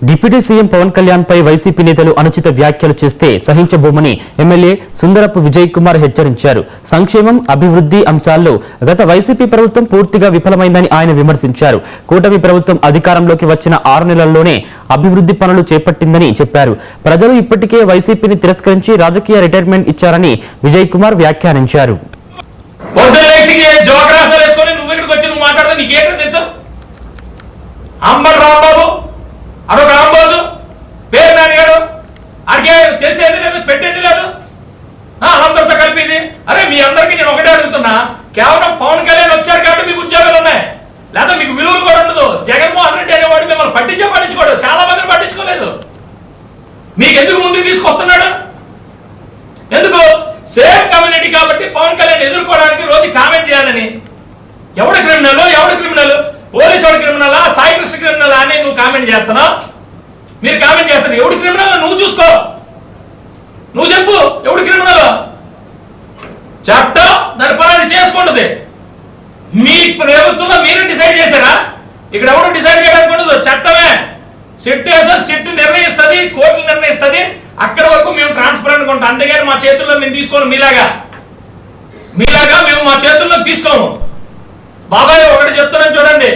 Deputy CM Pawan Kalyan పై YCP నేతలు అనుచిత వ్యాఖ్యలు చేస్తే సహించబోమని ఎమ్మెల్యే సుందరపు విజయ్ కుమార్ హెచ్చరించారు. సంక్షేమం, అభివృద్ధి అంశాల్లో గత వైసీపీ ప్రభుత్వం పూర్తిగా విఫలమైందని ఆయన విమర్శించారు. కూటమి ప్రభుత్వం అధికారంలోకి వచ్చిన 6 నెలల్లోనే అభివృద్ధి పనులు చేపట్టిందని చెప్పారు. ప్రజలు ఇప్పటికే వైసీపీని తిరస్కరించి రాజకీయ రిటైర్మెంట్ ఇచ్చారని విజయ్ కుమార్ వ్యాఖ్యానించారు. అడొక రాంబాబు పేరు నానిగాడు అడిగే తెలిసేది లేదు, పెట్టేది లేదు, అందరితో కలిపిది. అరే మీ అందరికీ నేను ఒకటే అడుగుతున్నా, కేవలం పవన్ కళ్యాణ్ వచ్చారు కాబట్టి మీకు ఉద్యోగాలు ఉన్నాయి, లేదా మీకు విలువలు కూడా ఉండదు. జగన్మోహన్ రెడ్డి అనేవాడు మిమ్మల్ని పట్టించుకోడు, చాలా మందిని పట్టించుకోలేదు. మీకు ఎందుకు ముందుకు తీసుకొస్తున్నాడు? ఎందుకు? సేమ్ కమ్యూనిటీ కాబట్టి పవన్ కళ్యాణ్ ఎదుర్కోవడానికి రోజు కామెంట్ చేయాలని. ఎవడు క్రిమినల్, పోలీసు వాడు క్రిమినలా, సాయి కృష్ణ క్రిమినలా అని నువ్వు కామెంట్ చేస్తున్నావు. మీరు కామెంట్ చేస్తారు. ఎవడు క్రిమినల్ నువ్వు చూసుకో, నువ్వు చెప్పు ఎవడు క్రిమినల్. చట్టం దాని పని చేసుకుంటుంది. మీ ప్రభుత్వంలో మీరు డిసైడ్ చేశారా? ఇక్కడ ఎవడు డిసైడ్ చేయడానికి ఉండదు, చట్టమే. సిట్ నిర్ణయిస్తుంది, కోర్టులు నిర్ణయిస్తుంది. అక్కడ వరకు మేము ట్రాన్స్పరెంట్ గా ఉంటాం. అంతేగాని మా చేతుల్లో మేము తీసుకోము. మీలాగా మేము మా చేతుల్లో తీసుకోము. బాబాయ్ ఒకటి చెప్తున్నాను చూడండి,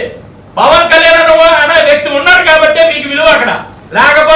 పవన్ కళ్యాణ్ అనే వ్యక్తి ఉన్నాడు కాబట్టి మీకు విలువ. అక్కడ లేకపోతే